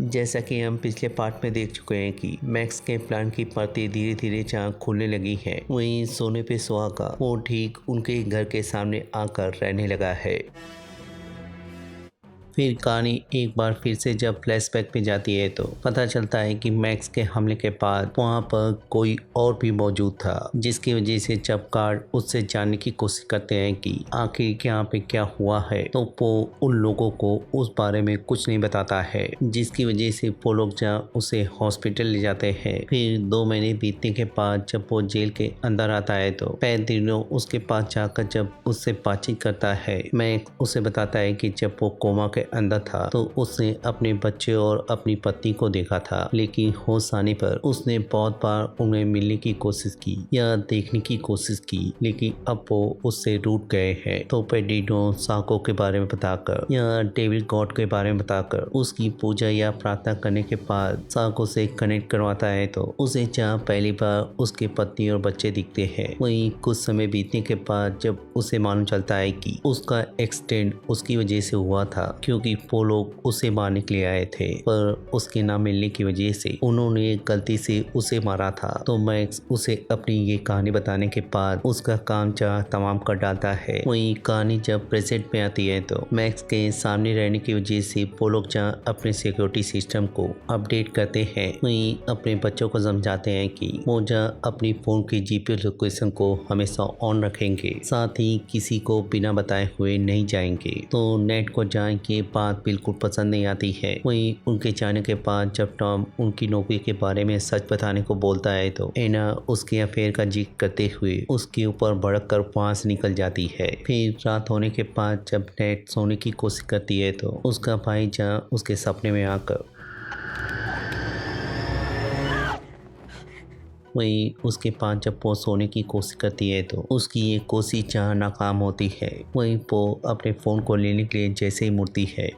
जैसा कि हम पिछले पार्ट में देख चुके हैं कि मैक्स के प्लान की परतें धीरे धीरे जहाँ खुलने लगी हैं, वहीं सोने पे सुहागा वो ठीक उनके घर के सामने आकर रहने लगा है। फिर कहानी एक बार फिर से जब फ्लैशबैक में जाती है तो पता चलता है कि मैक्स के हमले के बाद वहाँ पर कोई और भी मौजूद था, जिसकी वजह से जब गार्ड उससे जानने की कोशिश करते हैं कि आखिर यहाँ पे क्या हुआ है, तो वो उन लोगों को उस बारे में कुछ नहीं बताता है, जिसकी वजह से वो लोग जहाँ उसे हॉस्पिटल ले जाते हैं। फिर 2 महीने बीतने के बाद जब वो जेल के अंदर आता है तो पैदरिनो उसके पास जाकर जब उससे बातचीत करता है, मैक्स उसे बताता है कि जब वो कोमा के अंदर था तो उसने अपने बच्चे और अपनी पत्नी को देखा था, लेकिन होश आने पर उसने बहुत बार उन्हें मिलने की कोशिश की या देखने की कोशिश की, लेकिन अब वो उससे रूठ गए हैं। तो पेडिनो साको के बारे में बताकर या डेविड गॉड के बारे में बताकर उसकी पूजा या प्रार्थना करने के बाद साको से कनेक्ट करवाता है, तो उसे जहाँ पहली बार उसके पत्नी और बच्चे दिखते हैं, वहीं कुछ समय बीतने के बाद जब उसे मालूम चलता है कि उसका एक्सीडेंट उसकी वजह से हुआ था, क्योंकि वो लोग उसे मारने के लिए आए थे, पर उसके ना मिलने की वजह से उन्होंने गलती से उसे मारा था। तो मैक्स उसे अपनी ये कहानी बताने के बाद उसका काम जहाँ तमाम कर डालता है। वहीं कहानी जब प्रेजेंट में आती है तो मैक्स के सामने रहने की वजह से वो लोग जहाँ अपने सिक्योरिटी सिस्टम को अपडेट करते हैं, वहीं अपने बच्चों को समझाते हैं कि वो जहाँ अपनी फोन की जीपीएस लोकेशन को हमेशा ऑन रखेंगे, साथ ही किसी को बिना बताए हुए नहीं जाएंगे। तो नेट को जहाँ ये बात बिल्कुल पसंद नहीं आती है। वहीं उनके जाने के बाद जब टॉम उनकी नौकरी के बारे में सच बताने को बोलता है तो एना उसके अफेयर का जिक्र करते हुए उसके ऊपर भड़क कर वहां से निकल जाती है। फिर रात होने के बाद जब नेट सोने की कोशिश करती है तो उसका भाई जहाँ उसके सपने में आकर वहीं उसके पास जब वो सोने की कोशिश करती है तो उसकी ये कोशिश जहाँ नाकाम होती है, वहीं वो अपने फ़ोन को लेने के लिए जैसे ही मुड़ती है,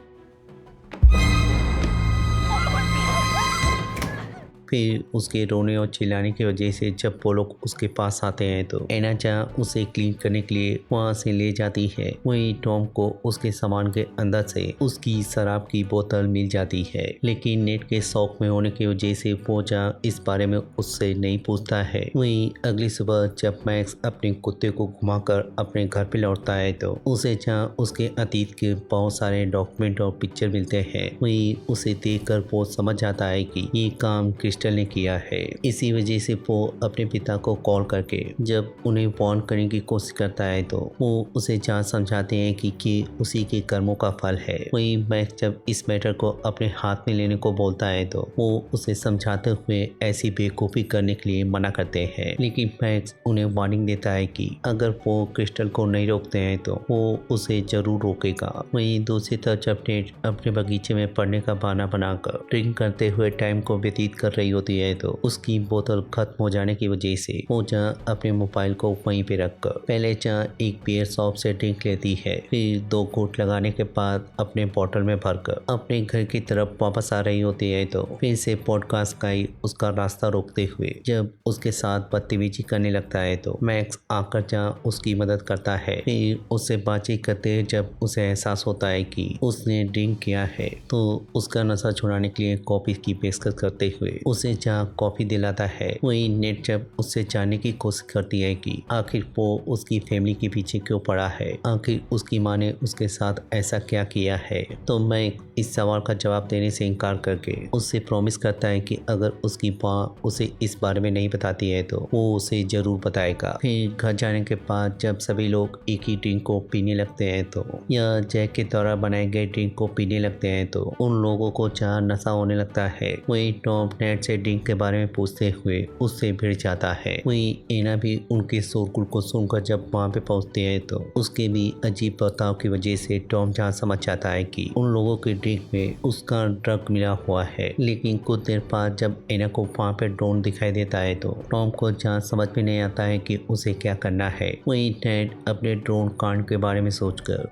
फिर उसके रोने और चिल्लाने की वजह से जब वो लोग उसके पास आते हैं तो एना जहाँ उसे क्लीन करने के लिए वहाँ से ले जाती है, वहीं टॉम को उसके सामान के अंदर से उसकी शराब की बोतल मिल जाती है, लेकिन नेट के शौक में होने की वजह से वो जहाँ इस बारे में उससे नहीं पूछता है। वहीं अगली सुबह जब मैक्स अपने कुत्ते को घुमाकर अपने घर पे लौटता है तो उसे जहाँ उसके अतीत के बहुत सारे डॉक्यूमेंट और पिक्चर मिलते हैं, वहीं उसे देखकर वो समझ जाता है कि ये काम ने किया है। इसी वजह से वो अपने पिता को कॉल करके जब उन्हें वार्न करने की कोशिश करता है तो वो उसे जहाँ समझाते हैं कि उसी के कर्मों का फल है। वहीं मैक्स जब इस मैटर को अपने हाथ में लेने को बोलता है तो वो उसे समझाते हुए ऐसी बेवकूफ़ी करने के लिए मना करते हैं, लेकिन मैक्स उन्हें वार्निंग देता है कि अगर वो क्रिस्टल को नहीं रोकते हैं तो वो उसे जरूर रोकेगा। वहीं दूसरी तरफ जब नेट अपने बगीचे में पढ़ने का बहाना बनाकर ड्रिंक करते हुए टाइम को व्यतीत कर रही होती है तो उसकी बोतल खत्म हो जाने की वजह से वो जहाँ अपने मोबाइल को वहीं पे रखकर पहले जहाँ एक बियर शॉप से ड्रिंक लेती है, फिर 2 घूंट लगाने के बाद अपने बोतल में भरकर अपने घर की तरफ वापस आ रही होती है तो फिर से पॉडकास्ट गाइड उसका रास्ता रोकते हुए जब उसके साथ बदतमीजी करने लगता है तो मैक्स आकर जहाँ उसकी मदद करता है। फिर उससे बातचीत करते हुए जब उसे एहसास होता है कि उसने ड्रिंक किया है तो उसका नशा छुड़ाने के लिए कॉफी की पेशकश करते हुए उसे जहाँ कॉफी दिलाता है। वहीं नेट जब उससे जानने की कोशिश करती है कि आखिर वो उसकी फैमिली के पीछे क्यों पड़ा है, आखिर उसकी माँ ने उसके साथ ऐसा क्या किया है, तो मैं इस सवाल का जवाब देने से इनकार करके उससे प्रॉमिस करता है कि अगर उसकी माँ उसे इस बारे में नहीं बताती है तो वो उसे जरूर बताएगा। फिर घर जाने के बाद जब सभी लोग एक ही ड्रिंक को पीने लगते हैं तो या जैक के द्वारा बनाए गए ड्रिंक को पीने लगते हैं तो उन लोगों को जहाँ नशा होने लगता है, वहीं टॉम नेट से ड्रिंक के बारे में पूछते हुए उससे भिड़ जाता है। वहीं एना भी उनके शोरगुल को सुनकर जब वहाँ पे पहुँचते हैं तो उसके भी अजीब बर्ताव की वजह से टॉम जहाँ समझ जाता है कि उन लोगों के ड्रिंक में उसका ड्रग मिला हुआ है। लेकिन कुछ देर बाद जब एना को वहाँ पे ड्रोन दिखाई देता है तो टॉम को जहाँ समझ में नहीं आता है कि उसे क्या करना है। वहीं नेट अपने ड्रोन कांड के बारे में सोचकर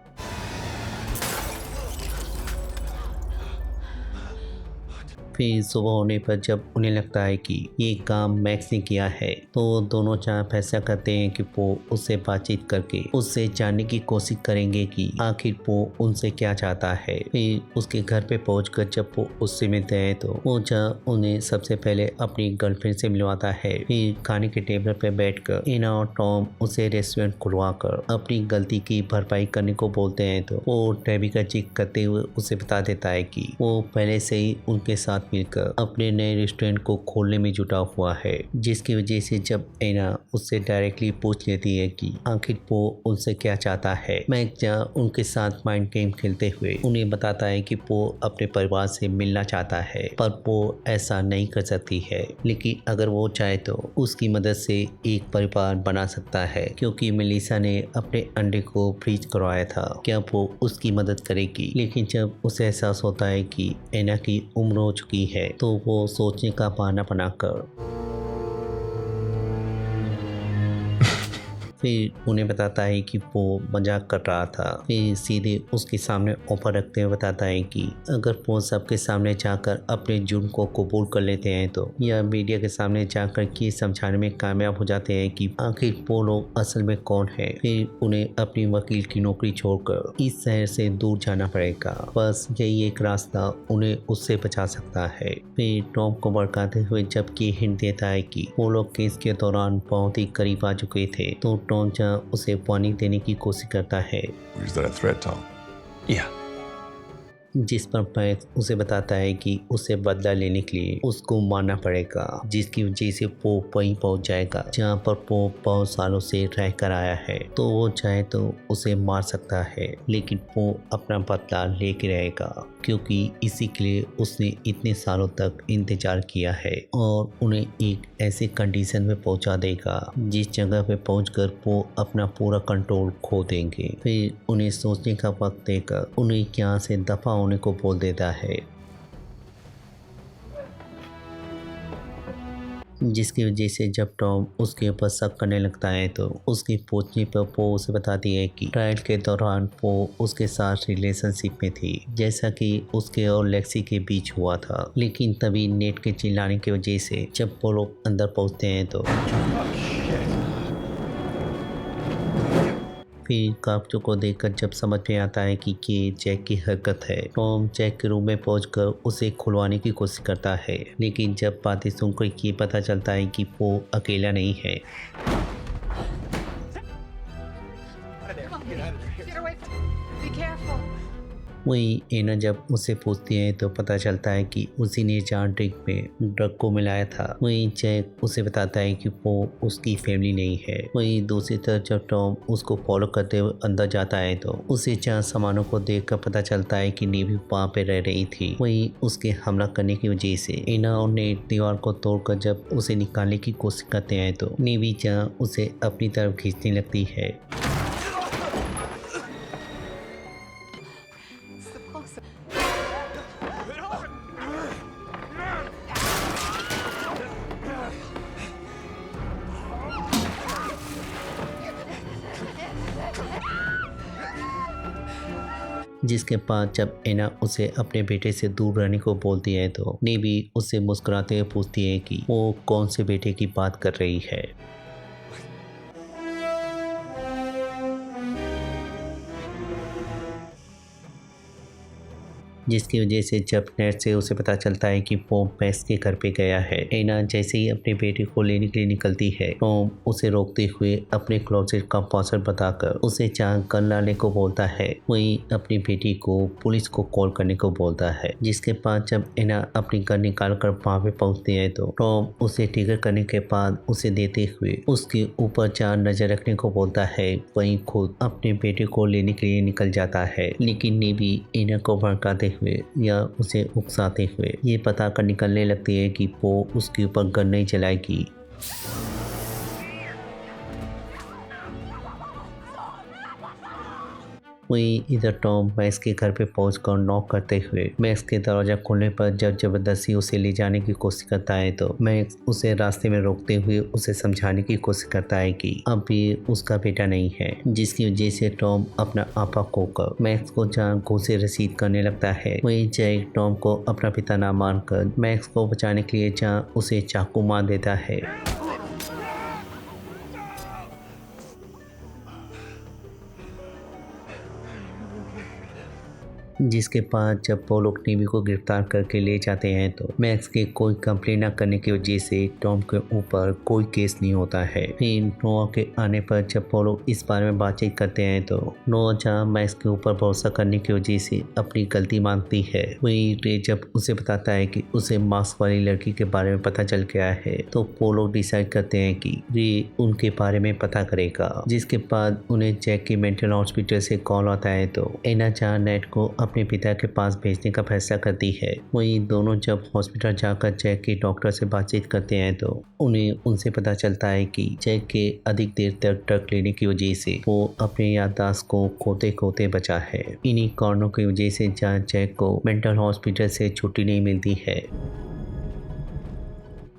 फिर सुबह होने पर जब उन्हें लगता है कि ये काम मैक्स ने किया है तो दोनों चार फैसला करते हैं कि वो उससे बातचीत करके उससे जानने की कोशिश करेंगे कि आखिर वो उनसे क्या चाहता है। फिर उसके घर पे पहुंचकर जब वो उससे मिलते हैं तो वो जहाँ उन्हें सबसे पहले अपनी गर्लफ्रेंड से मिलवाता है। फिर खाने के टेबल पे बैठकर एना और टॉम उसे रेस्टोरेंट खुलवाकर अपनी गलती की भरपाई करने को बोलते हैं तो वो टैबी का जिक्र करते हुए उसे बता देता है कि वो पहले से ही उनके साथ मिलकर अपने नए रेस्टोरेंट को खोलने में जुटा हुआ है, जिसकी वजह से जब एना उससे डायरेक्टली पूछ लेती है कि आखिर वो उनसे क्या चाहता है, मैक जहाँ उनके साथ माइंड गेम खेलते हुए उन्हें बताता है कि वो अपने परिवार से मिलना चाहता है पर वो ऐसा नहीं कर सकती है, लेकिन अगर वो चाहे तो उसकी मदद से एक परिवार बना सकता है क्योंकि मेलिसा ने अपने अंडे को फ्रीज करवाया था। क्या वो उसकी मदद करेगी? लेकिन जब उसे एहसास होता है कि एना की उम्र हो चुकी है तो वो सोचने का बहाना बनाकर फिर उन्हें बताता है कि वो मजाक कर रहा था। फिर सीधे उसके सामने ऑफर रखते हुए बताता है कि अगर वो सबके सामने जाकर अपने जुर्म को कबूल कर लेते हैं तो या मीडिया के सामने जाकर ये समझाने में कामयाब हो जाते हैं कि आखिर वो लोग असल में कौन है, फिर उन्हें अपनी वकील की नौकरी छोड़कर इस शहर से दूर जाना पड़ेगा। बस यही एक रास्ता उन्हें उससे बचा सकता है। फिर टॉम को भड़काते हुए जबकि हिंट देता है कि वो लोग केस के दौरान बहुत ही करीब आ चुके थे तो टॉम जहाँ उसे वार्निंग देने की कोशिश करता है, Is that a threat, Tom? Yeah. जिस पर मैक्स उसे बताता है कि उसे बदला लेने के लिए उसको मारना पड़ेगा, जिसकी वजह से वो वहीं पहुंच जाएगा जहां पर वो बहुत सालों से रह कर आया है। तो वो चाहे तो उसे मार सकता है लेकिन वो अपना बदला लेके रहेगा क्योंकि इसी के लिए उसने इतने सालों तक इंतजार किया है और उन्हें एक ऐसे कंडीशन में पहुंचा देगा जिस जगह पे पहुंचकर वो अपना पूरा कंट्रोल खो देंगे। फिर उन्हें सोचने का वक्त देकर उन्हें यहाँ से दफा होने को बोल देता है, जिसकी वजह से जब टॉम उसके ऊपर शक करने लगता है तो उसकी पूछने पर वो उसे बताती है कि ट्रायल के दौरान वो उसके साथ रिलेशनशिप में थी जैसा कि उसके और लेक्सी के बीच हुआ था। लेकिन तभी नेट के चिल्लाने की वजह से जब वो लोग अंदर पहुंचते हैं तो फिर कागजों को देखकर जब समझ में आता है कि ये जैक की हरकत है, टॉम जैक के रूम में पहुंचकर उसे खुलवाने की कोशिश करता है, लेकिन जब बातें सुनकर ये पता चलता है कि वो अकेला नहीं है। वही एना जब उसे पूछती है तो पता चलता है कि उसी ने जहाँ ड्रिंक में ड्रग को मिलाया था। वही जैक उसे बताता है कि वो उसकी फैमिली नहीं है। वही दूसरी तरफ जब टॉम उसको फॉलो करते हुए अंदर जाता है तो उसे जहाँ सामानों को देखकर पता चलता है कि नेवी वहाँ पे रह रही थी। वही उसके हमला करने की वजह से एना और नेट दीवार को तोड़कर जब उसे निकालने की कोशिश करते हैं तो नेवी जहाँ उसे अपनी तरफ खींचने लगती है। जिसके बाद जब एना उसे अपने बेटे से दूर रहने को बोलती है तो नेवी उससे मुस्कुराते हुए पूछती है कि वो कौन से बेटे की बात कर रही है। जिसकी वजह से जब नेट से उसे पता चलता है कि टॉम मैक्स के घर पे गया है, एना जैसे ही अपने बेटे को लेने के लिए निकलती है, टॉम उसे रोकते हुए अपने क्लोजेट का पासवर्ड बताकर उसे जहाँ गन लाने को बोलता है वहीं अपनी बेटी को पुलिस को कॉल करने को बोलता है। जिसके बाद जब एना अपनी गन निकाल कर वहाँ पे पहुँचती है तो टॉम उसे ट्रिगर करने के बाद उसे देते हुए उसके ऊपर जहाँ नजर रखने को बोलता है वहीं खुद अपने बेटे को लेने के लिए निकल जाता है। लेकिन नेवी एना को भड़काते हुए या उसे उकसाते हुए ये पता कर निकलने लगती है कि वो उसके ऊपर गन नहीं चलाएगी। वहीं इधर टॉम मैक्स के घर पे पहुंचकर नॉक करते हुए मैक्स के दरवाजा खोलने पर जब जबरदस्ती उसे ले जाने की कोशिश करता है तो मैक्स उसे रास्ते में रोकते हुए उसे समझाने की कोशिश करता है कि अब भी उसका बेटा नहीं है, जिसकी वजह से टॉम अपना आपा खोकर मैक्स को जहाँ घूसे रसीद करने लगता है। वहीं जैक टॉम को अपना पिता ना मानकर मैक्स को बचाने के लिए जहाँ उसे चाकू मार देता है। जिसके बाद जब वो लोग टीवी को गिरफ्तार करके ले जाते हैं तो मैक्स के कोई कंप्लेन न करने की वजह से टॉम के ऊपर कोई केस नहीं होता है। फिर नोआ के आने पर जब वो लोग इस बारे में बातचीत करते हैं तो नोआ जहाँ मैक्स के ऊपर भरोसा करने की वजह से अपनी गलती मानती है। वहीं रे जब उसे बताता है कि उसे मास्क वाली लड़की के बारे में पता चल गया है तो वो लोग डिसाइड करते हैं कि रे उनके बारे में पता करेगा। जिसके बाद उन्हें जैक की मेंटल हॉस्पिटल से कॉल आता है तो एना जहाँ नेट को अपने पिता के पास भेजने का फैसला करती है। वहीं दोनों जब हॉस्पिटल जाकर जैक के डॉक्टर से बातचीत करते हैं तो उन्हें उनसे पता चलता है कि जैक के अधिक देर तक ड्रग लेने की वजह से वो अपने याददाश्त को खोते खोते बचा है। इन्हीं कारणों की वजह से जहाँ जैक को मेंटल हॉस्पिटल से छुट्टी नहीं मिलती है।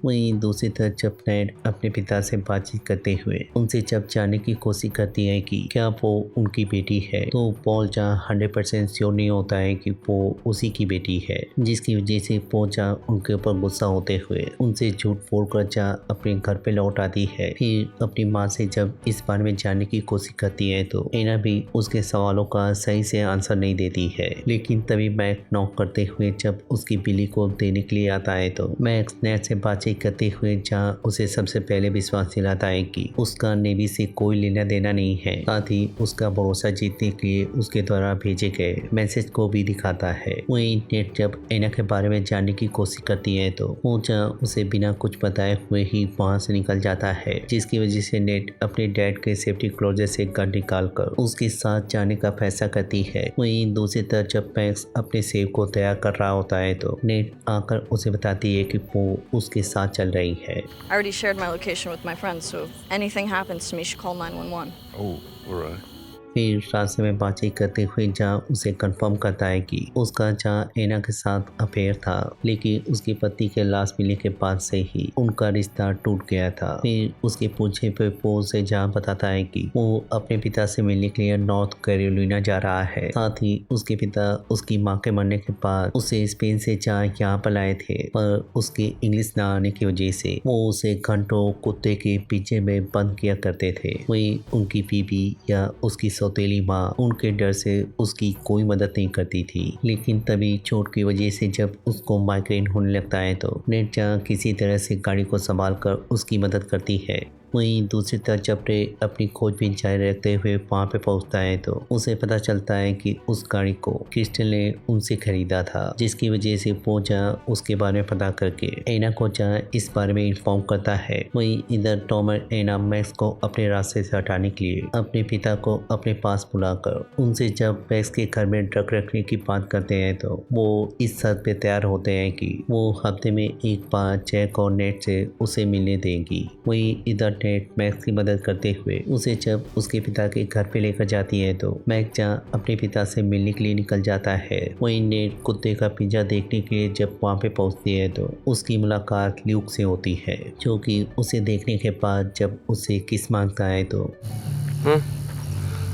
वहीं दूसरी तरफ जब नेड अपने पिता से बातचीत करते हुए उनसे जब जानने की कोशिश करती है कि क्या वो उनकी बेटी है तो पॉल जहाँ 100% श्योर नहीं होता है कि वो उसी की बेटी है, जिसकी वजह से वो जहाँ उनके ऊपर गुस्सा होते हुए उनसे झूठ बोलकर जहाँ अपने घर पे लौट आती है। फिर अपनी माँ से जब इस बारे में जानने की कोशिश करती है तो एना भी उसके सवालों का सही से आंसर नहीं देती है। लेकिन तभी मैक्स नॉक करते हुए जब उसकी बिल्ली को देने के लिए आता है तो मैक्स नेड से बातचीत करते हुए जहाँ उसे सबसे पहले विश्वास दिलाता है कि उसका नेवी से कोई लेना देना नहीं है, साथ ही उसका भरोसा जीतने के लिए उसके द्वारा भेजे गए मैसेज को भी दिखाता है। वहीं नेट जब एना के बारे में जानने की कोशिश करती है तो वो जहाँ उसे बिना कुछ बताए हुए ही वहाँ से निकल जाता है, जिसकी वजह से नेट अपने डैड के सेफ्टी क्लोजर से गन निकाल कर उसके साथ जाने का फैसला करती है। वहीं दूसरी तरफ जब मैक्स अपने सेव को तैयार कर रहा होता है तो नेट आकर उसे बताती है कि वो उसके साथ चल रही है। I already shared my location with my friends, so if anything happens to me, she call 911. Oh, all right. फिर रास्ते में बातचीत करते हुए जहाँ उसे कंफर्म करता है कि उसका जहाँ एना के साथ अफेयर था, लेकिन उसकी पति के लाश मिलने के बाद से ही उनका रिश्ता टूट गया था। फिर उसके पूछने पे वो उसे जहाँ बताता है कि वो अपने पिता से मिलने के लिए नॉर्थ कैरोलिना जा रहा है। साथ ही उसके पिता उसकी माँ के मरने के बाद उसे स्पेन से जहाँ यहाँ पर लाए थे, पर उसके इंग्लिश ना आने की वजह से वो उसे घंटों कुत्ते के पीछे में बंद किया करते थे। वहीं उनकी बीबी या उसकी सौतेली माँ उनके डर से उसकी कोई मदद नहीं करती थी। लेकिन तभी चोट की वजह से जब उसको माइग्रेन होने लगता है तो नेट जहाँ किसी तरह से गाड़ी को संभाल कर उसकी मदद करती है। वहीं दूसरी तरफ जब रे अपनी खोजबीन जारी रखते हुए वहाँ पे पहुँचता है तो उसे पता चलता है कि उस गाड़ी को क्रिस्टल ने उनसे खरीदा था, जिसकी वजह से वो जहाँ उसके बारे में पता करके एना को जहाँ इस बारे में इन्फॉर्म करता है। वहीं इधर टॉम और एना मैक्स को अपने रास्ते से हटाने के लिए अपने पिता को अपने पास बुलाकर उनसे जब मैक्स के घर में ड्रग रखने की बात करते हैं तो वो इस शर्त पे तैयार होते हैं कि वो हफ्ते में एक बार जैक और नेट से उसे मिलने देंगी। वहीं इधर नेट मैक्स की मदद करते हुए उसे जब उसके पिता के घर पे लेकर जाती है तो मैक्स जहाँ अपने पिता से मिलने के लिए निकल जाता है। वहीं नेट कुत्ते का पिंजरा देखने के लिए जब वहाँ पे पहुँचती है तो उसकी मुलाकात ल्यूक से होती है, जो कि उसे देखने के बाद जब उसे किस मांगता है तो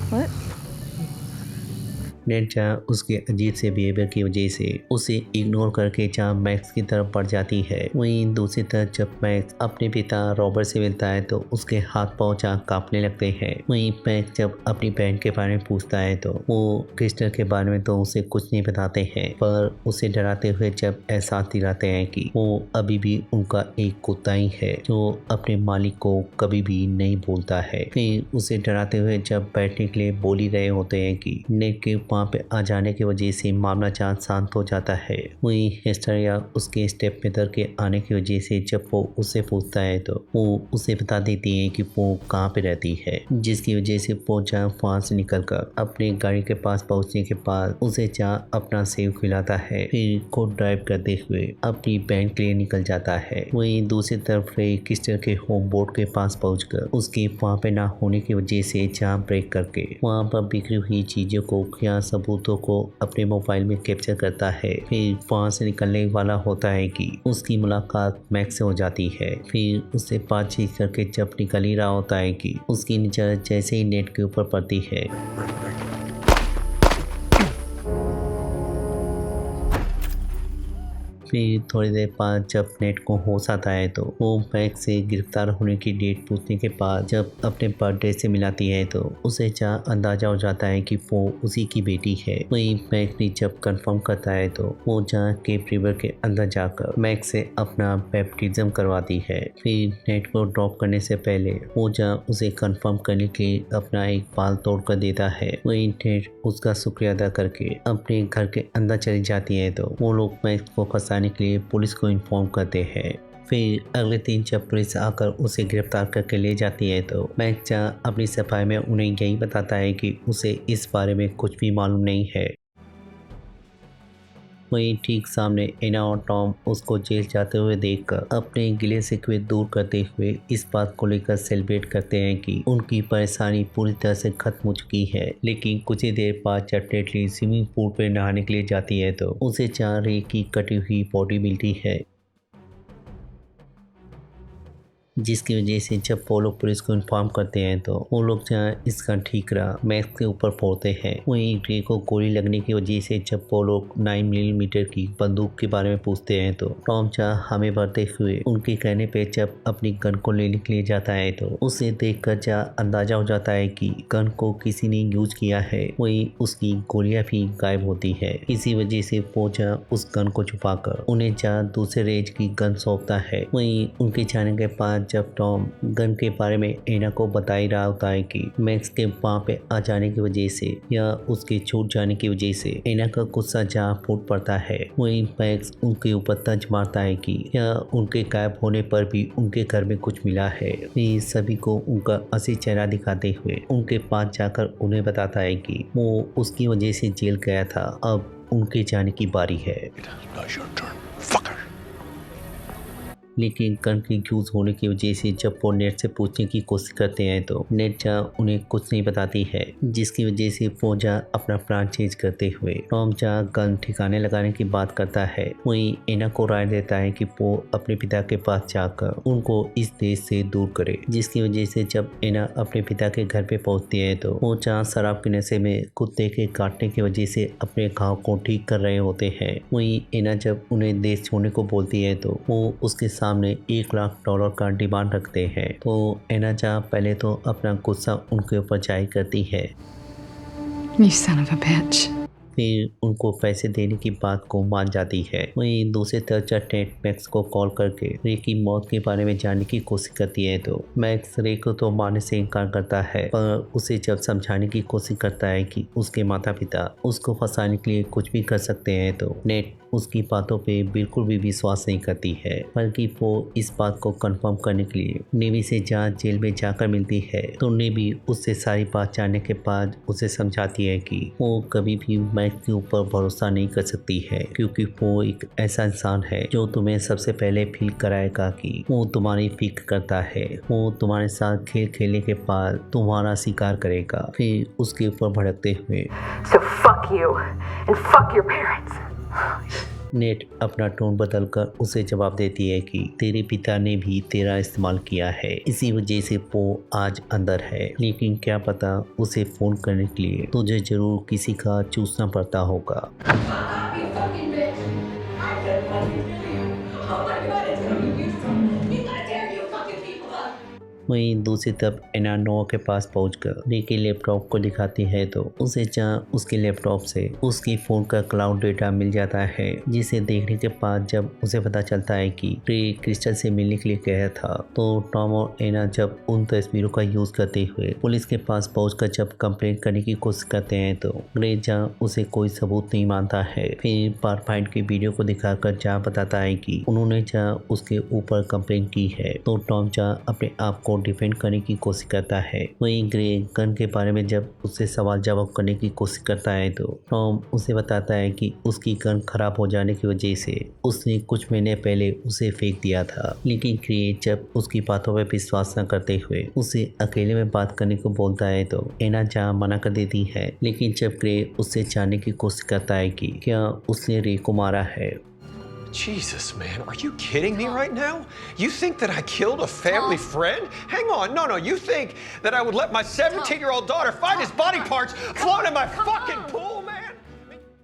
What? नेट जहाँ उसके अजीब से बिहेवियर की वजह से उसे इग्नोर करके जहाँ मैक्स की तरफ बढ़ जाती है। वहीं दूसरी तरफ जब मैक्स अपने पिता रॉबर्ट से मिलता है तो उसके हाथ पांव जहाँ कांपने लगते हैं। वहीं मैक्स जब अपनी बहन के बारे में पूछता है तो वो क्रिस्टल के बारे में तो उसे कुछ नहीं बताते हैं, पर उसे डराते हुए जब एहसास दिलाते हैं कि वो अभी भी उनका एक कुत्ता ही है जो अपने मालिक को कभी भी नहीं भूलता है। फिर उसे डराते हुए जब बैठने के लिए बोल ही रहे होते हैं कि नेट के वहाँ पे आ जाने की वजह से मामला जहाँ शांत हो जाता है। वहीं हिस्टोरिया उसके स्टेप मदर के आने की वजह से जब वो उससे पूछता है तो वो उसे बता देती है कि वो कहाँ पे रहती है, जिसकी वजह से वो जहाँ वहाँ से निकलकर अपनी गाड़ी के पास पहुँचने के बाद उसे जहाँ अपना सेव खिलाता है, फिर खुद ड्राइव करते हुए अपनी बैंक के लिए निकल जाता है। वहीं दूसरी तरफ रे किस्टर के होम बोर्ड के पास पहुंचकर उसके वहाँ पे ना होने की वजह से जहाँ ब्रेक करके वहाँ पर बिखरी हुई चीजों को या सबूतों को अपने मोबाइल में कैप्चर करता है। फिर वहाँ से निकलने वाला होता है कि उसकी मुलाकात मैक्स से हो जाती है। फिर उससे बातचीत करके जब निकल ही रहा होता है कि उसकी नजर जैसे ही नेट के ऊपर पड़ती है, फिर थोड़ी देर बाद जब नेट को होश आता है तो वो मैक्स से गिरफ्तार होने की डेट पूछने के बाद जब अपने बर्थडे से मिलाती है तो उसे जहाँ अंदाजा हो जाता है कि वो उसी की बेटी है। वहीं मैक्स ने जब कंफर्म करता है तो वो जहाँ केप रिवर के अंदर जाकर मैक्स से अपना बैप्टिज्म करवाती है। फिर नेट को ड्रॉप करने से पहले वो जहाँ उसे कंफर्म करने के लिए अपना एक बाल तोड़ कर देता है। वहीं नेट उसका शुक्रिया अदा करके अपने घर के अंदर चली जाती है तो वो लोग मैक्स को फंसाने के लिए पुलिस को इन्फॉर्म करते हैं। फिर अगले दिन जब पुलिस आकर उसे गिरफ्तार करके ले जाती है तो मैक्स अपनी सफाई में उन्हें यही बताता है कि उसे इस बारे में कुछ भी मालूम नहीं है। वहीं ठीक सामने एना और टॉम उसको जेल जाते हुए देखकर अपने गिले शिकवे दूर करते हुए इस बात को लेकर सेलिब्रेट करते हैं कि उनकी परेशानी पूरी तरह से खत्म हो चुकी है। लेकिन कुछ ही देर बाद जब टेटली स्विमिंग पूल पर नहाने के लिए जाती है तो उसे चार रे की कटी हुई बॉडी मिलती है, जिसकी वजह से जब वो लोग पुलिस को इन्फॉर्म करते हैं तो वो लोग जहाँ इसका ठीकरा मैक्स के ऊपर फोड़ते हैं। वहीं रे को गोली लगने की वजह से जब वो लोग 9 मिलीमीटर की बंदूक के बारे में पूछते हैं तो टॉम जहाँ हमें भरते हुए उनके कहने पे जब अपनी गन को लेने के लिए जाता है तो उसे देखकर जहाँ अंदाजा हो जाता है कि गन को किसी ने यूज किया है। वहीं उसकी गोलियां भी गायब होती है। इसी वजह से वो जहाँ उस गन को छुपाकर उन्हें जहाँ दूसरे रेंज की गन सौंपता है। वहीं उनके जाने के बाद जब टॉम गन के बारे में एना को बता ही रहा होता है कि मैक्स के वहाँ पे आ जाने की वजह से या उसके छूट जाने की वजह से एना का गुस्सा जहाँ फूट पड़ता है। वहीं मैक्स उनके ऊपर तंज मारता है कि या उनके गायब होने पर भी उनके घर में कुछ मिला है। फिर सभी को उनका असली चेहरा दिखाते हुए उनके पास जाकर उन्हें बताता है कि वो उसकी वजह से जेल गया था, अब उनके जाने की बारी है। लेकिन गन की यूज होने की वजह से जब वो नेट से पूछने की कोशिश करते हैं तो नेट जहाँ उन्हें कुछ नहीं बताती है, जिसकी वजह से वो जहाँ अपना प्लान चेंज करते हुए टॉम जहाँ गन ठिकाने लगाने की बात करता है। वहीं एना को राय देता है कि वो अपने पिता के पास जाकर उनको इस देश से दूर करे, जिसकी वजह से जब एना अपने पिता के घर पे पहुंचती है तो वो जहाँ शराब के नशे में कुत्ते के काटने की वजह से अपने घाव को ठीक कर रहे होते हैं। वहीं एना जब उन्हें देश छोड़ने को बोलती है तो वो उसके सामने $1 लाख का डिमांड रखते हैं। तो एना जहाँ पहले तो अपना गुस्सा उनके ऊपर जाहिर करती है, You son of a bitch. फिर उनको पैसे देने की बात को मान जाती है। वहीं दूसरी तरफ जब टेट मैक्स को कॉल करके रे की मौत के बारे में जानने की कोशिश करती है तो मैक्स रे को तो मारने से इनकार करता है, पर उसे जब समझाने की कोशिश करता है कि उसके माता पिता उसको फंसाने के लिए कुछ भी कर सकते हैं तो नेट उसकी बातों पे बिल्कुल भी विश्वास नहीं करती है, बल्कि वो इस बात को कंफर्म करने के लिए नेवी से जहाँ जेल में जाकर मिलती है तो नेवी उससे सारी बात जानने के बाद उसे समझाती है कि वो कभी भी मैक्स के ऊपर भरोसा नहीं कर सकती है, क्योंकि वो एक ऐसा इंसान है जो तुम्हें सबसे पहले फील कराएगा कि वो तुम्हारी फिक्र करता है। वो तुम्हारे साथ खेल खेलने के बाद तुम्हारा शिकार करेगा। फिर उसके ऊपर भड़कते हुए So fuck you and fuck your parents. Net अपना टोन बदलकर उसे जवाब देती है कि तेरे पिता ने भी तेरा इस्तेमाल किया है, इसी वजह से वो आज अंदर है, लेकिन क्या पता उसे फोन करने के लिए तुझे जरूर किसी का चूसना पड़ता होगा। वहीं दूसरी तरफ एना नोआ के पास पहुंचकर रे के लैपटॉप को दिखाती है तो उसे जहां उसके लैपटॉप से उसकी फोन का क्लाउड डेटा मिल जाता है, जिसे देखने के बाद जब उसे पता चलता है कि रे क्रिस्टल से मिलने के लिए गया था, तो टॉम और एना जब उन तस्वीरों का यूज करते हुए पुलिस के पास पहुंचकर जब कंप्लेंट करने की कोशिश करते हैं तो रे जहां उसे कोई सबूत नहीं मानता है, फिर बार फाइट की वीडियो को दिखाकर जहां बताता है कि उन्होंने जहां उसके ऊपर कंप्लेंट की है, तो टॉम जहां अपने आप को डिफेंड करने की कोशिश करता है। वहीं ग्रे गन के बारे में जब उससे सवाल जवाब करने की कोशिश करता है तो टॉम उसे बताता है कि उसकी गन खराब हो जाने की वजह से उसने कुछ महीने पहले उसे फेंक दिया था, लेकिन ग्रे जब उसकी बातों पर विश्वास न करते हुए उसे अकेले में बात करने को बोलता है तो एना जहां मना कर देती है, लेकिन जब ग्रे उससे जानने की कोशिश करता है कि क्या उसने रे को मारा है। Jesus, man, are you kidding me right now? You think that I killed a family friend? Hang on, no, you think that I would let my 17-year-old daughter find his body parts float in my fucking pool, man?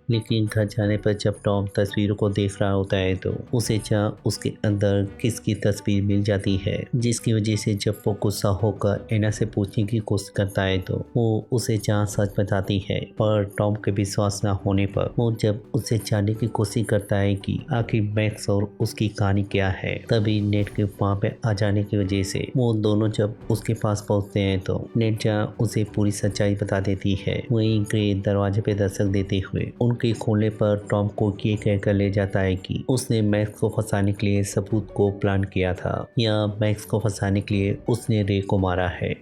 लेकिन घर जाने पर जब Tom तस्वीरों को देख रहा होता है तो उसे जहां उसके अंदर किस की तस्वीर मिल जाती है, जिसकी वजह से जब वो गुस्सा होकर एना से पूछने की कोशिश करता है तो वो उसे जहां सच बताती है, पर टॉम के विश्वास न होने पर वो जब उसे जानने की कोशिश करता है कि आखिर मैक्स और उसकी कहानी क्या है, तभी नेट के वहाँ पे आ जाने की वजह से वो दोनों जब उसके पास पहुँचते हैं तो नेट जहां उसे पूरी सच्चाई बता देती है। वहीं ग्रे दरवाजे पे दस्तक देते हुए उनके खोलने पर टॉम को ये कहकर ले जाता है कि उसने मैक्स को फंसाने के लिए सबूत को प्लान किया था, या मैक्स को फंसाने के लिए उसने रे को मारा है।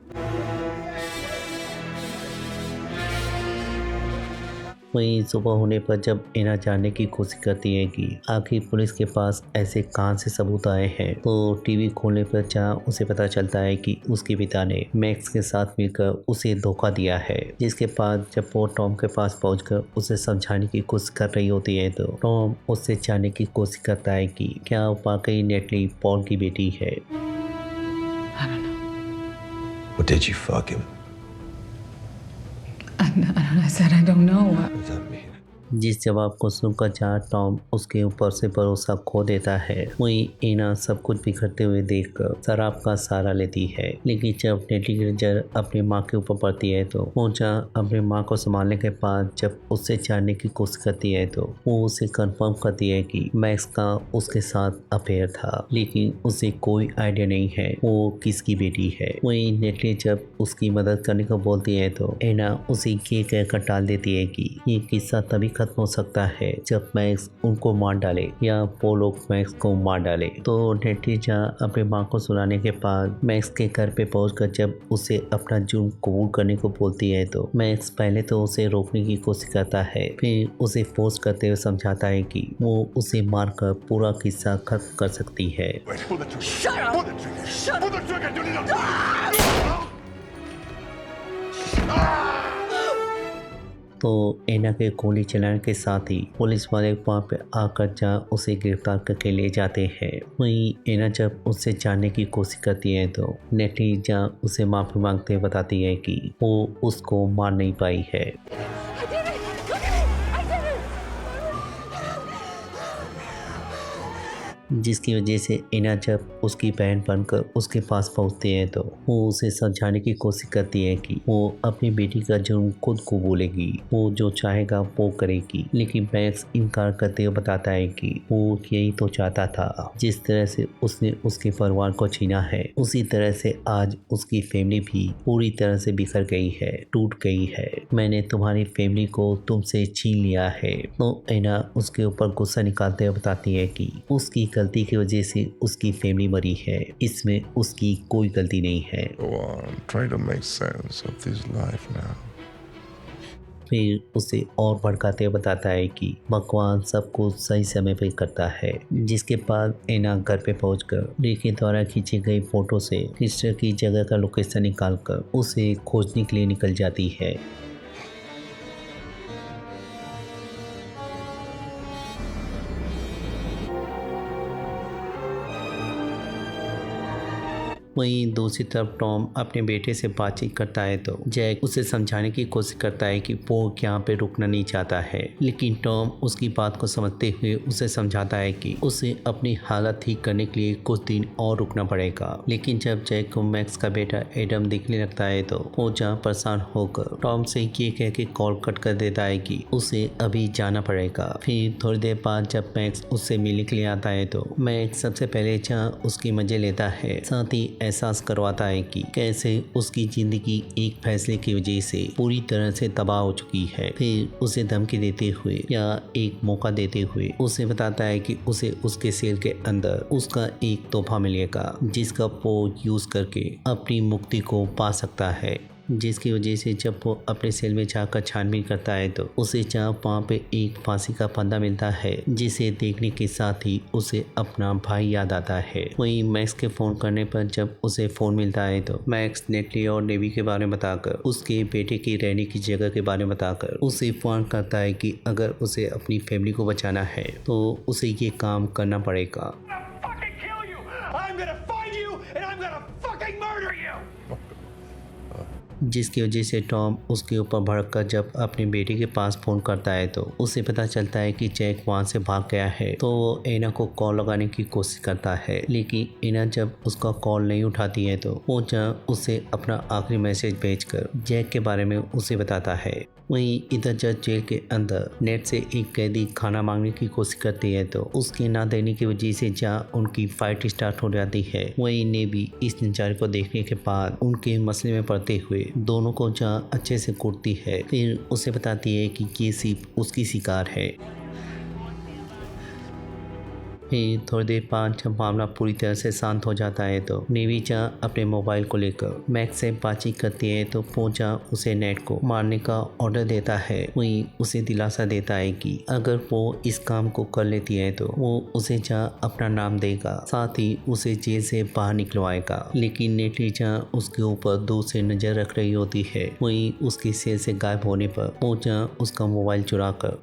वहीं सुबह होने पर जब एना जानने की कोशिश करती है कि आखिर पुलिस के पास ऐसे कहां से सबूत आए हैं, तो टीवी खोलने पर जहां उसे पता चलता है कि उसके पिता ने मैक्स के साथ मिलकर उसे धोखा दिया है, जिसके बाद जब वो टॉम के पास पहुंचकर उसे समझाने की कोशिश कर रही होती है तो टॉम उससे जानने की कोशिश करता है कि क्या वाकई नेटली पॉल की बेटी है। I don't know. Well, did you fuck him? I said I don't know. What does that mean? जिस जवाब को सुनकर जहाँ टॉम उसके ऊपर से भरोसा खो देता है, वहीं एना सब कुछ बिखरते हुए देखकर शराब का सहारा लेती है। लेकिन जब नेटली की नजर अपनी माँ के ऊपर पड़ती है तो वो जहाँ अपनी माँ को संभालने के बाद जब उससे जानने की कोशिश करती है तो वो उसे कंफर्म करती है कि मैक्स का उसके साथ अफेयर था, लेकिन उसे कोई आइडिया नहीं है वो किसकी बेटी है। वहीं नेटली जब उसकी मदद करने को बोलती है तो एना उसे ये कहकर टाल देती है कि ये किस्सा तभी खत्म हो सकता है जब मैक्स उनको मार डाले या वो लोग मैक्स को मार डाले। तो नेटली जहाँ अपनी माँ को सुनाने के बाद मैक्स के घर पे पहुंचकर जब उसे अपना जुर्म कबूल करने को बोलती है तो मैक्स पहले तो उसे रोकने की कोशिश करता है, फिर उसे फोर्स करते हुए समझाता है कि वो उसे मारकर पूरा किस्सा खत्म कर सकती है। तो एना के गोली चलाने के साथ ही पुलिस वाले वहाँ पे आकर जहाँ उसे गिरफ्तार करके ले जाते हैं। वहीं एना जब उससे जानने की कोशिश करती है तो नेटली जहाँ उसे माफ़ी मांगते हुए बताती है कि वो उसको मार नहीं पाई है। जिसकी वजह से एना जब उसकी बहन बनकर उसके पास पहुंचते हैं तो वो उसे समझाने की कोशिश करती है कि वो अपनी बेटी का जुर्म खुद को बोलेगी, वो जो चाहेगा वो करेगी। लेकिन मैक्स इनकार करते हुए बताता है कि वो यही तो चाहता था, जिस तरह से उसने उसके परिवार को छीना है उसी तरह से आज उसकी फैमिली भी पूरी तरह से बिखर गई है, टूट गई है। मैंने तुम्हारी फैमिली को तुमसे छीन लिया है। तो एना उसके ऊपर गुस्सा निकालते हुए बताती है कि उसकी गलती की वजह से उसकी फैमिली मरी है, इसमें उसकी कोई गलती नहीं है। Go on, try to make sense of this life now. फिर उसे और भड़काते हुए बताता है कि भगवान सब कुछ सही समय पे करता है। जिसके बाद एना घर पे पहुंचकर रे के द्वारा खींची गई फोटो से क्रिस्टर की जगह का लोकेशन निकालकर उसे खोजने के लिए निकल जाती है। वहीं दूसरी तरफ टॉम अपने बेटे से बातचीत करता है तो जैक उसे समझाने की कोशिश करता है कि वो यहाँ पे रुकना नहीं चाहता है, लेकिन टॉम उसकी बात को समझते हुए उसे समझाता है कि उसे अपनी हालत ठीक करने के लिए कुछ दिन और रुकना पड़ेगा। लेकिन जब जैक को मैक्स का बेटा एडम दिखने लगता है तो वो जहाँ परेशान होकर टॉम से ये कह के कॉल कट कर देता है कि उसे अभी जाना पड़ेगा। फिर थोड़ी देर बाद जब मैक्स उससे मिलने के लिए आता है तो मैक्स सबसे पहले जहाँ उसकी मजे लेता है, साथ ही एहसास करवाता है कि कैसे उसकी जिंदगी एक फैसले की वजह से पूरी तरह से तबाह हो चुकी है। फिर उसे धमकी देते हुए या एक मौका देते हुए उसे बताता है कि उसे उसके सेल के अंदर उसका एक तोहफा मिलेगा जिसका वो यूज करके अपनी मुक्ति को पा सकता है, जिसकी वजह से जब वो अपने सेल में जाकर छानबीन करता है तो उसे जहाँ वहाँ पे एक फांसी का फंदा मिलता है, जिसे देखने के साथ ही उसे अपना भाई याद आता है। वहीं मैक्स के फ़ोन करने पर जब उसे फ़ोन मिलता है तो मैक्स नेटली और नेवी के बारे में बताकर उसके बेटे की रहने की जगह के बारे में बताकर उसे फोन करता है कि अगर उसे अपनी फैमिली को बचाना है तो उसे ये काम करना पड़ेगा। जिसकी वजह से टॉम उसके ऊपर भड़ककर जब अपने बेटे के पास फ़ोन करता है तो उसे पता चलता है कि जैक वहाँ से भाग गया है। तो वो एना को कॉल लगाने की कोशिश करता है, लेकिन एना जब उसका कॉल नहीं उठाती है तो वो जहाँ उसे अपना आखिरी मैसेज भेजकर जैक के बारे में उसे बताता है। वहीं इधर जब जेल के अंदर नेट से एक कैदी खाना मांगने की कोशिश करती है तो उसके ना देने की वजह से जहाँ उनकी फाइट स्टार्ट हो जाती है। वहीं नेवी इस नजारे को देखने के बाद उनके मसले में पड़ते हुए दोनों को जहाँ अच्छे से कूटती है, फिर उसे बताती है कि ये सिर्फ उसकी शिकार है। फिर थोड़ी देर बाद जब मामला पूरी तरह से शांत हो जाता है तो नेवी जहाँ अपने मोबाइल को लेकर मैक्स से बातचीत करती है तो वो जहाँ उसे नेट को मारने का ऑर्डर देता है, वहीं उसे दिलासा देता है कि अगर वो इस काम को कर लेती है तो वो उसे जहाँ अपना नाम देगा, साथ ही उसे जेल से बाहर निकलवाएगा। लेकिन नेटली जहाँ उसके ऊपर दूर से नजर रख रही होती है, वहीं उसकी सेल से गायब होने पर वो जहाँ उसका मोबाइल चुरा कर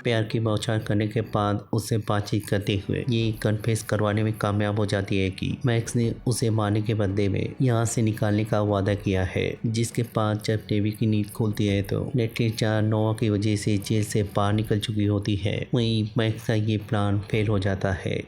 प्यार की बौछार करने के बाद उससे बातचीत करते हुए ये कन्फेस करवाने में कामयाब हो जाती है कि मैक्स ने उसे मारने के बदले में यहाँ से निकालने का वादा किया है। जिसके बाद जब नेवी की नींद खुलती है तो नेटली चार नोआ की वजह से जेल से बाहर निकल चुकी होती है। वहीं मैक्स का ये प्लान फेल हो जाता है।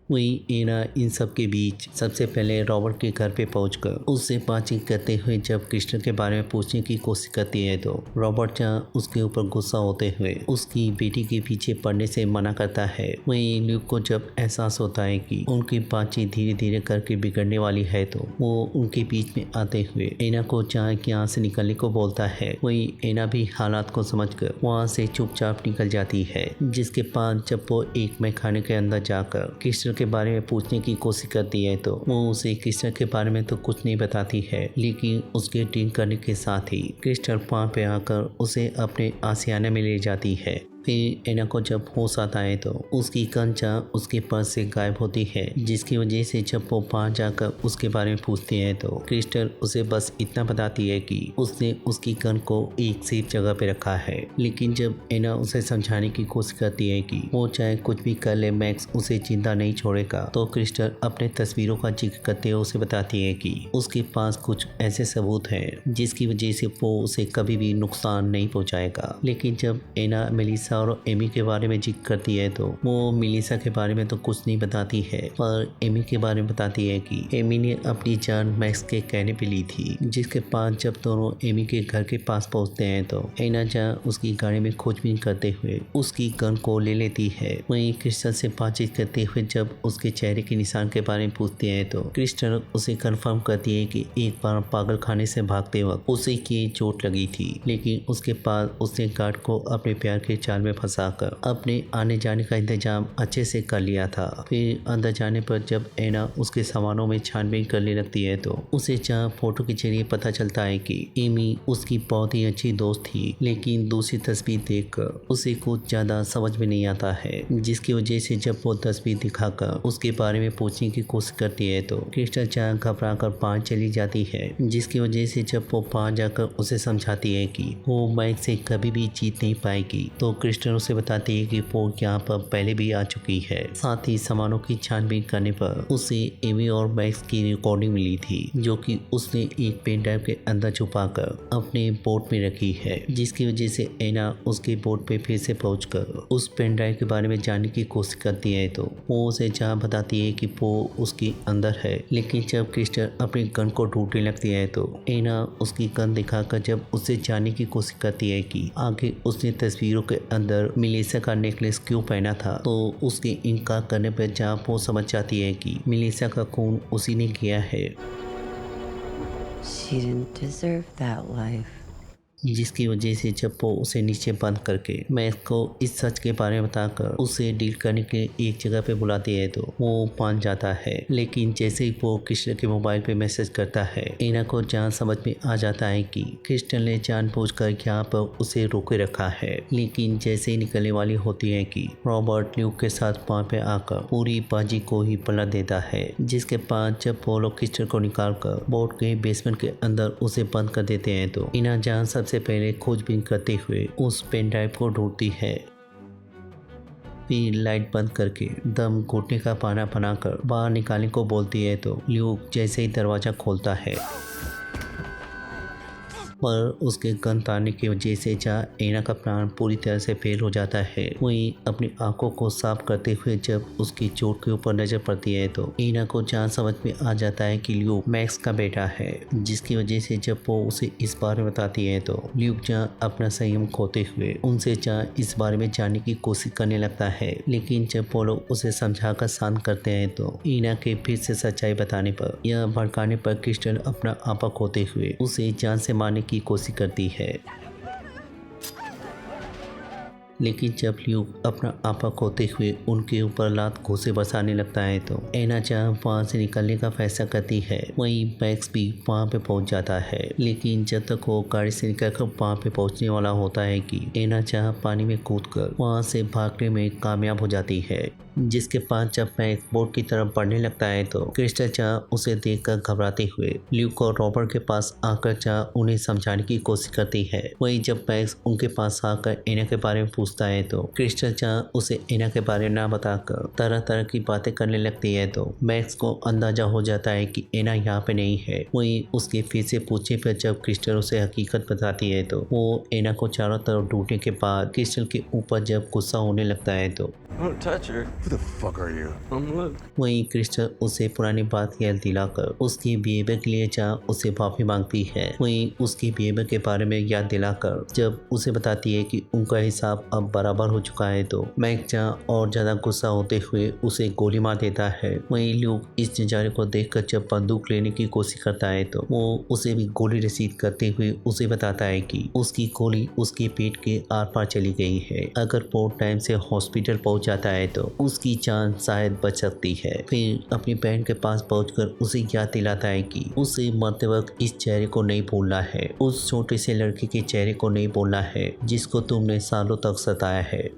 वहीं एना इन सब के बीच सबसे पहले रॉबर्ट के घर पे पहुंचकर उससे बातचीत करते हुए जब क्रिस्टल के बारे में पूछने की कोशिश करती है तो रॉबर्ट जहाँ उसके ऊपर गुस्सा होते हुए उसकी बेटी के पीछे पड़ने से मना करता है। वहीं ल्यूक को जब एहसास होता है कि उनकी बातचीत धीरे धीरे करके बिगड़ने वाली है तो वो उनके बीच में आते हुए एना को जहाँ यहाँ से निकलने को बोलता है। वहीं एना भी हालात को समझकर वहाँ से चुपचाप निकल जाती है। जिसके बाद जब वो एक मैखाने के अंदर जाकर क्रिस्टल के बारे में पूछने की कोशिश करती है तो वो उसे क्रिस्टल के बारे में तो कुछ नहीं बताती है, लेकिन उसके ड्रिंक करने के साथ ही क्रिस्टल वहाँ पे आकर उसे अपने आशियाने में ले जाती है। फिर एना को जब होश आता है तो उसकी कंचा उसके पर्स से गायब होती है, जिसकी वजह से जब वो वहाँ जाकर उसके बारे में पूछती है तो क्रिस्टल उसे बस इतना बताती है कि उसने उसकी गन को एक सेफ जगह पे रखा है। लेकिन जब एना उसे समझाने की कोशिश करती है कि वो चाहे कुछ भी कर ले मैक्स उसे जिंदा नहीं छोड़ेगा, तो क्रिस्टल अपने तस्वीरों का जिक्र करते हुए उसे बताती है कि उसके पास कुछ ऐसे सबूत हैं जिसकी वजह से वो उसे कभी भी नुकसान नहीं पहुँचाएगा। लेकिन जब एना मेलिसा और एमी के बारे में जिक्र करती है तो वो मेलिसा के बारे में तो कुछ नहीं बताती है, पर एमी के बारे में बताती है कि एमी ने अपनी जान मैक्स के कहने पे ली थी। जिसके बाद जब दोनों एमी के घर के पास पहुंचते हैं तो एना जहाँ उसकी गाड़ी में खोजबीन करते हुए उसकी गन को ले लेती है। वहीं क्रिस्टल से बातचीत करते हुए जब उसके चेहरे के निशान के बारे में पूछते हैं तो क्रिस्टल उसे कंफर्म करती है कि एक बार पागल खाने से भागते वक्त उसे की चोट लगी थी, लेकिन उसके बाद उसने गार्ड को अपने प्यार के चाल जाल में फंसाकर अपने आने जाने का इंतजाम अच्छे से कर लिया था। फिर अंदर जाने पर जब एना उसके सामानों में छानबीन करने लगती है तो उसे जहाँ फोटो के जरिए पता चलता है कि एमी उसकी बहुत ही अच्छी दोस्त थी, लेकिन दूसरी तस्वीर देखकर उसे कुछ ज्यादा समझ में नहीं आता है, जिसकी वजह से जब वो तस्वीर दिखाकर उसके बारे में पूछने की कोशिश करती है तो क्रिस्टल जहाँ घबरा कर बाहर चली जाती है, जिसकी वजह से जब वो बाहर जाकर उसे समझाती है कि वो मैक से कभी भी जीत नहीं पाएगी तो क्रिस्टल उसे बताती है कि वो यहाँ पर पहले भी आ चुकी है। साथ ही सामानों की छानबीन करने पर उसे एमी और मैक्स की रिकॉर्डिंग मिली थी, जो कि उसने एक पेन ड्राइव के अंदर छुपाकर अपने बोट में रखी है, जिसकी वजह से एना उसके बोट पे फिर से पहुंचकर उस पेन ड्राइव के बारे में जानने की कोशिश करती है तो वो उसे जहाँ बताती है कि वो उसके अंदर है। लेकिन जब क्रिस्टल अपनी गन को ढूंढने लगती है तो एना उसकी गन दिखाकर जब उससे जानने की कोशिश करती है कि आगे उसने तस्वीरों के अंदर मिलेसा का नेकलेस क्यों पहना था, तो उसके इनकार करने पर जहाँ वो समझ जाती है कि मिलेसा का खून उसी ने किया है, She didn't deserve that life. जिसकी वजह से जब वो उसे नीचे बंद करके मैक्स को इस सच के बारे में बताकर उसे डील करने के लिए एक जगह पे बुलाती है तो वो मान जाता है। लेकिन जैसे ही वो क्रिस्टल के मोबाइल पे मैसेज करता है, एना को जहाँ समझ में आ जाता है कि क्रिस्टल ने जानबूझकर यहाँ पर उसे रोके रखा है। लेकिन जैसे ही निकलने वाली होती है कि रॉबर्ट ल्यूक के साथ वहाँ पे आकर पूरी बाजी को ही पलट देता है, जिसके बाद जब वो लोग क्रिस्टल को निकाल कर बोट के बेसमेंट के अंदर उसे बंद कर देते हैं तो एना जहाँ सबसे पहले खोजबीन करते हुए उस पेन ड्राइव को ढूंढती है। फिर लाइट बंद करके दम घुटने का पाना बनाकर बाहर निकालने को बोलती है तो ल्यूक जैसे ही दरवाजा खोलता है पर उसके गन तारने की वजह से जहाँ एना का प्राण पूरी तरह से फेल हो जाता है, वहीं अपनी आंखों को साफ करते हुए जब उसकी चोट के ऊपर नजर पड़ती है तो एना को जहाँ समझ में आ जाता है कि ल्यूक मैक्स का बेटा है, जिसकी वजह से जब वो उसे इस बारे में बताती है तो ल्यूक जहाँ अपना संयम खोते हुए उनसे जहाँ इस बारे में जानने की कोशिश करने लगता है। लेकिन जब वो लोग उसे समझाकर शांत करते हैं तो एना के फिर से सच्चाई बताने पर या भड़काने पर क्रिस्टल अपना आपा खोते हुए उसे जान से मारने की कोशिश करती है। लेकिन जब ल्यूक अपना आपा खोते हुए उनके ऊपर लात घूंसे बरसाने लगता है तो एना जहाँ वहाँ से निकलने का फैसला करती है, वहीं मैक्स भी वहाँ पे पहुँच जाता है। लेकिन जब तक वो गाड़ी से निकलकर वहाँ पे पहुँचने वाला होता है कि एना जहाँ पानी में कूदकर वहाँ से भागने में कामयाब हो जाती है, जिसके बाद जब मैक्स बोट की तरफ बढ़ने लगता है तो क्रिस्टल जहाँ उसे देखकर घबराते हुए ल्यूक और रॉबर्ट के पास आकर जहाँ उन्हें समझाने की कोशिश करती है। वहीं जब मैक्स उनके पास आकर एना के बारे में पूछता है तो क्रिस्टल जहाँ उसे एना के बारे में ना बताकर तरह तरह की बातें करने लगती है तो मैक्स को अंदाजा हो जाता है कि एना यहाँ पे नहीं है। वहीं उसके फिर से पूछने पर जब क्रिस्टल उसे हकीकत बताती है तो वो एना को चारों तरफ ढूंढने के बाद क्रिस्टल के ऊपर जब गुस्सा होने लगता है तो Don't touch her. Who the fuck are you? I'm Luke. वहीं क्रिस्टल उसे पुरानी बात याद दिलाकर उसकी बिहेवियर के लिए जहाँ उसे माफी मांगती है, वहीं उसकी बिहेवियर के बारे में याद दिलाकर जब उसे बताती है कि उनका हिसाब अब बराबर हो चुका है तो मैक्स जहाँ और ज्यादा गुस्सा होते हुए उसे गोली मार देता है। वहीं ल्यूक इस नजारे को देखकर जब बंदूक लेने की कोशिश करता है तो वो उसे भी गोली रसीद करते हुए उसे बताता है कि उसकी गोली उसके पेट के आर पार चली गई है। अगर वो टाइम से हॉस्पिटल पहुंच जाता है तो उसकी जान शायद बच सकती है। फिर अपनी बहन के पास पहुंचकर उसे याद दिलाता है कि उसे मरते वक्त इस चेहरे को नहीं भूलना है, उस छोटे से लड़के के चेहरे को नहीं भूलना है जिसको तुमने सालों तक सताया है।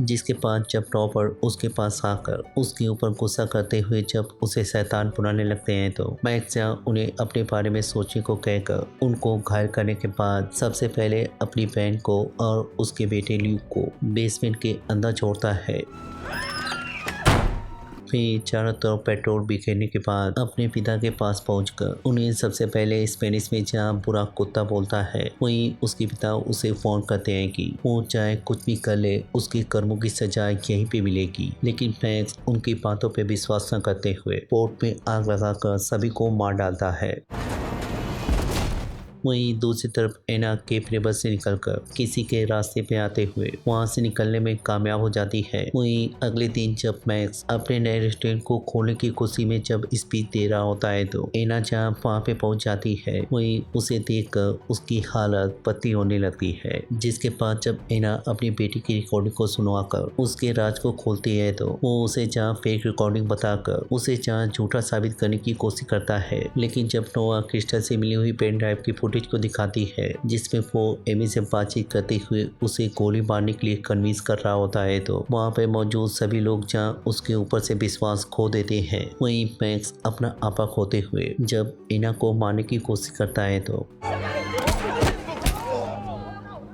जिसके बाद जब रॉबर्ट उसके पास आकर उसके ऊपर गुस्सा करते हुए जब उसे शैतान बुलाने लगते हैं तो मैक्स उन्हें अपने बारे में सोचने को कहकर उनको घायल करने के बाद सबसे पहले अपनी बहन को और उसके बेटे ल्यूक को बेसमेंट के अंदर छोड़ता है। फिर चारों तरफ पेट्रोल बिखेरने के बाद अपने पिता के पास पहुंचकर उन्हें सबसे पहले स्पेनिश में जहाँ बुरा कुत्ता बोलता है, वहीं उसके पिता उसे फोन करते हैं कि वो चाहे कुछ भी कर ले उसके कर्मों की सजा यहीं पे मिलेगी। लेकिन मैक्स उनकी बातों पे विश्वास न करते हुए बोट में आग लगाकर सभी को मार डालता है। वहीं दूसरी तरफ एना केप रिवर से निकलकर किसी के रास्ते पे आते हुए वहां से निकलने में कामयाब हो जाती है। वहीं अगले दिन जब मैक्स अपने नए रेस्टोरेंट को खोलने की खुशी में जब स्पीच दे रहा होता है तो एना जहाँ वहाँ पे पहुंच जाती है, वहीं उसे देखकर उसकी हालत पतली होने लगती है। जिसके बाद जब एना अपनी बेटी की रिकॉर्डिंग को सुनवाकर उसके राज को खोलती है तो वो उसे जहाँ फेक रिकॉर्डिंग बताकर उसे जहाँ झूठा साबित करने की कोशिश करता है। लेकिन जब नोआ क्रिस्टल से मिली हुई पेन ड्राइव की फुटेज को दिखाती है जिसमें वो एमी से बातचीत करते हुए उसे गोली मारने के लिए कन्विंस कर रहा होता है तो वहाँ पे मौजूद सभी लोग जहाँ उसके ऊपर से विश्वास खो देते हैं। वहीं मैक्स अपना आपा खोते हुए जब एना को मारने की कोशिश करता है तो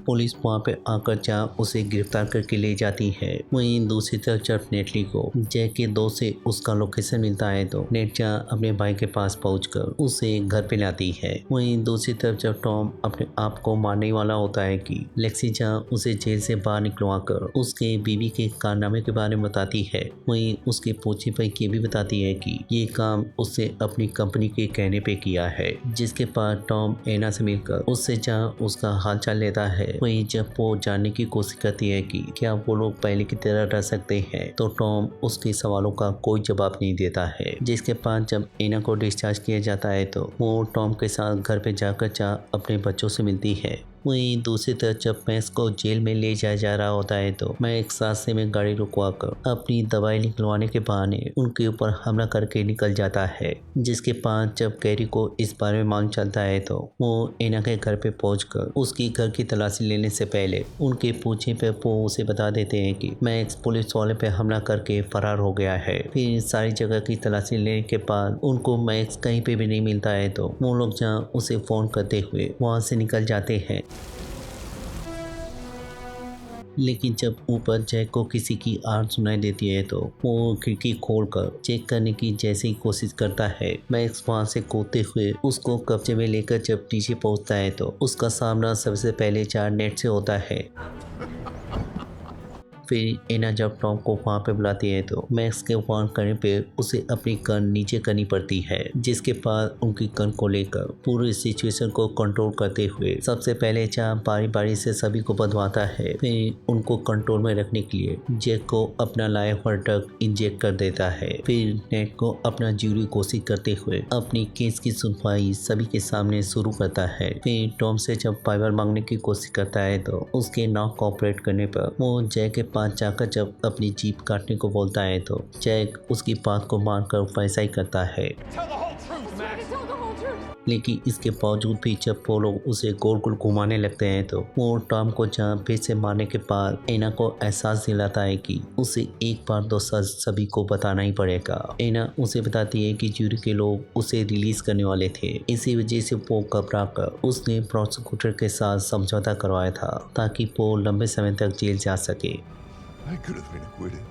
पुलिस वहाँ पे आकर जहाँ उसे गिरफ्तार करके ले जाती है। वहीं दूसरी तरफ जब नेटली को जैक के दोस्त से उसका लोकेशन मिलता है तो नेट जहाँ अपने भाई के पास पहुंचकर उसे घर पे लाती है। वहीं दूसरी तरफ जब टॉम अपने आप को मारने वाला होता है कि लेक्सी जहाँ उसे जेल से बाहर निकलवा कर उसके बीवी के कारनामे के बारे में बताती है। वहीं उसके पूछने पर ये भी बताती है कि ये काम उससे अपनी कंपनी के कहने पे किया है। जिसके बाद टॉम एना से मिलकर उससे जहाँ उसका हाल चाल लेता है। वहीं जब वो जानने की कोशिश करती है कि क्या वो लोग पहले की तरह रह सकते हैं तो टॉम उसके सवालों का कोई जवाब नहीं देता है। जिसके बाद जब एना को डिस्चार्ज किया जाता है तो वो टॉम के साथ घर पे जाकर अपने बच्चों से मिलती है। वहीं दूसरी तरफ जब मैक्स को जेल में ले जाया जा रहा होता है तो मैक्स रास्ते में गाड़ी रुकवा कर अपनी दवाई निकलवाने के बहाने उनके ऊपर हमला करके निकल जाता है। जिसके बाद जब कैरी को इस बारे में मालूम चलता है तो वो एना के घर पे पहुंचकर उसकी घर की तलाशी लेने से पहले उनके पूछने पे वो उसे बता देते हैं कि मैक्स पुलिस वाले पे हमला करके फरार हो गया है। फिर सारी जगह की तलाशी लेने के बाद उनको मैक्स कहीं पे भी नहीं मिलता है तो वो लोग जहाँ उसे फोन करते हुए वहाँ से निकल जाते हैं। लेकिन जब ऊपर जैक को किसी की आवाज़ सुनाई देती है तो वो खिड़की खोलकर चेक करने की जैसे ही कोशिश करता है। मैक्स वहां से कूदते हुए उसको कब्जे में लेकर जब नीचे पहुंचता है तो उसका सामना सबसे पहले चार नेट से होता है। फिर एना जब टॉम को वहाँ पे बुलाती है तो मैक्स के वार्न करने पे उसे अपनी गन नीचे करनी पड़ती है। जिसके बाद उनकी गन को लेकर पूरी सिचुएशन को कंट्रोल करते हुए सबसे पहले जहाँ बारी बारी से सभी को बदवाता है। फिर उनको कंट्रोल में रखने के लिए जैक को अपना लाया हुआ ड्रग इंजेक्ट कर देता है। फिर नेट को अपना ज्यूरी घोषित करते हुए अपनी केस की सुनवाई सभी के सामने शुरू करता है। फिर टॉम से जब फाइबर मांगने की कोशिश करता है तो उसके ना कोऑपरेट करने पर वो जैक के पास जाकर जब अपनी जीप काटने को बोलता है तो जैक उसकी बात को मानकर वैसा ही करता है। लेकिन इसके बावजूद भी जब वो लोग उसे गोल गोल घुमाने लगते हैं तो वो टॉम को जहाँ फिर से मारने के बाद एना को एहसास दिलाता है कि उसे एक बार दो सच सभी को बताना ही पड़ेगा। एना उसे बताती है कि ज्यूरी के लोग उसे रिलीज करने वाले थे, इसी वजह से वो घबरा कर उसने प्रोसिक्यूटर के साथ समझौता करवाया था ताकि वो लंबे समय तक जेल जा सके। I could have been acquitted.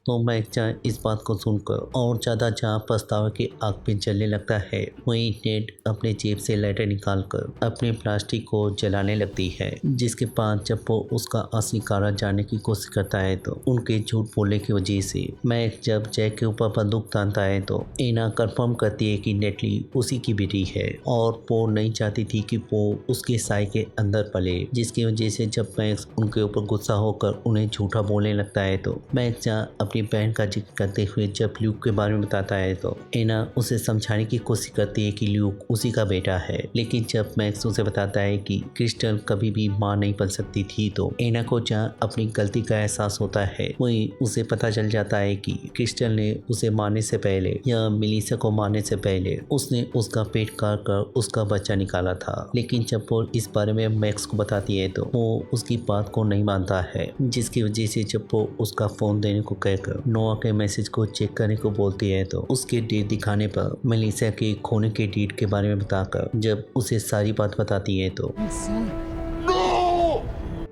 तो मैक्स जहाँ इस बात को सुनकर और ज़्यादा जहाँ पछतावा की आग पे जलने लगता है वहीं नेट अपने जेब से लाइटर निकालकर अपने प्लास्टिक को जलाने लगती है। जिसके बाद जब वो उसका असली कारण जानने की कोशिश करता है तो उनके झूठ बोलने की वजह से मैक्स जब जैक के ऊपर बंदूक तानता है तो एना कंफर्म करती है कि नेटली उसी की बेटी है और वो नहीं चाहती थी कि वो उसके साय के अंदर पले। जिसकी वजह से जब मैक्स उनके ऊपर गुस्सा होकर उन्हें झूठा बोलने लगता है तो मैक्स जहाँ अपनी बहन का जिक्र करते हुए जब ल्यूक के बारे में बताता है तो एना उसे समझाने की कोशिश करती है कि ल्यूक उसी का बेटा है। लेकिन जब मैक्स उसे बताता है कि क्रिस्टल कभी भी मां नहीं बन सकती थी तो एना को जहाँ अपनी गलती का एहसास होता है वहीं उसे पता चल जाता है कि क्रिस्टल ने उसे मारने से पहले या मिलीसा को मारने से पहले उसने उसका पेट काट कर उसका बच्चा निकाला था। लेकिन जब वो इस बारे में मैक्स को बताती है तो वो उसकी बात को नहीं मानता है। जिसकी वजह से जब वो उसका फोन देने को कहकर नोआ के मैसेज को चेक करने को बोलती है तो उसके डेट दिखाने पर मेलिसा के खोने के डेट के बारे में बताकर जब उसे सारी बात बताती है तो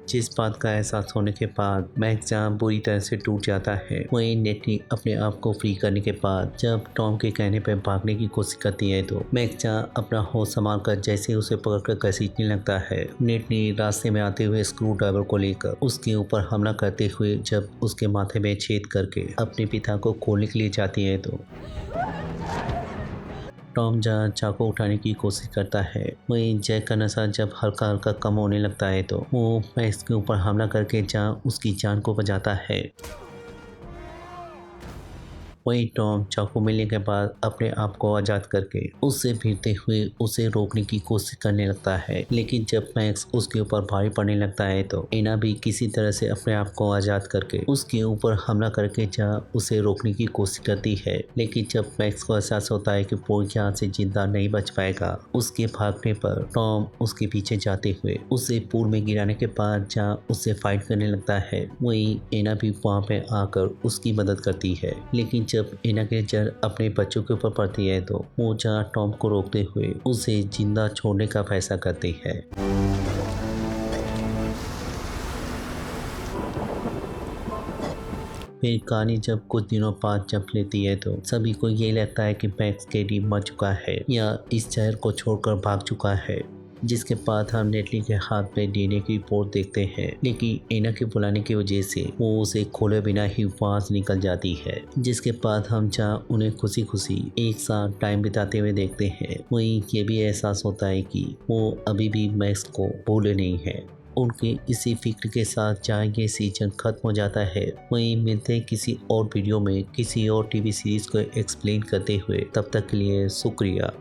जिस बात का एहसास होने के बाद मैक्स जहाँ बुरी तरह से टूट जाता है वहीं नेटली अपने आप को फ्री करने के बाद जब टॉम के कहने पर भागने की कोशिश करती है तो मैक्स जहाँ अपना होश संभाल कर जैसे उसे पकड़कर घसीटने लगता है। नेटली रास्ते में आते हुए स्क्रू ड्राइवर को लेकर उसके ऊपर हमला करते हुए जब उसके माथे में छेद करके अपने पिता को खोलने के लिए जाती है तो टॉम जहाँ चाकू उठाने की कोशिश करता है, वहीं जैक का नशा जब हल्का हल्का कम होने लगता है तो वो मैक्स के ऊपर हमला करके जहाँ उसकी जान को बचाता है। वहीं टॉम चाकू मिलने के बाद अपने आप को आज़ाद करके उससे भिड़ते हुए उसे रोकने की कोशिश करने लगता है, लेकिन जब मैक्स उसके ऊपर भारी पड़ने लगता है तो एना भी किसी तरह से अपने आप को आज़ाद करके उसके ऊपर हमला करके जहाँ उसे रोकने की कोशिश करती है। लेकिन जब मैक्स को एहसास होता है कि वो यहाँ से जिंदा नहीं बच पाएगा, उसके भागने पर टॉम उसके पीछे जाते हुए उसे पूल में गिराने के बाद जहाँ उससे फाइट करने लगता है, वहीं एना भी वहाँ पे आकर उसकी मदद करती है। लेकिन जब एना की नजर अपने बच्चों के ऊपर पड़ती है तो वो जहाँ टॉम को रोकते हुए उसे जिंदा छोड़ने का फैसला करती है। फिर कहानी जब कुछ दिनों बाद जंप लेती है तो सभी को ये लगता है कि मैक्स कैडी मर चुका है या इस शहर को छोड़कर भाग चुका है, जिसके बाद हम नेटली के हाथ में डीएनए की रिपोर्ट देखते हैं। लेकिन एना के बुलाने की वजह से वो उसे खोले बिना ही वहां से निकल जाती है, जिसके बाद हम जहाँ उन्हें खुशी खुशी एक साथ टाइम बिताते हुए देखते हैं, वहीं ये भी एहसास होता है कि वो अभी भी मैक्स को भूले नहीं है। उनके इसी फिक्र के साथ जहाँ ये सीजन खत्म हो जाता है, वहीं मिलते हैं किसी और वीडियो में किसी और टीवी सीरीज को एक्सप्लेन करते हुए। तब तक के लिए शुक्रिया।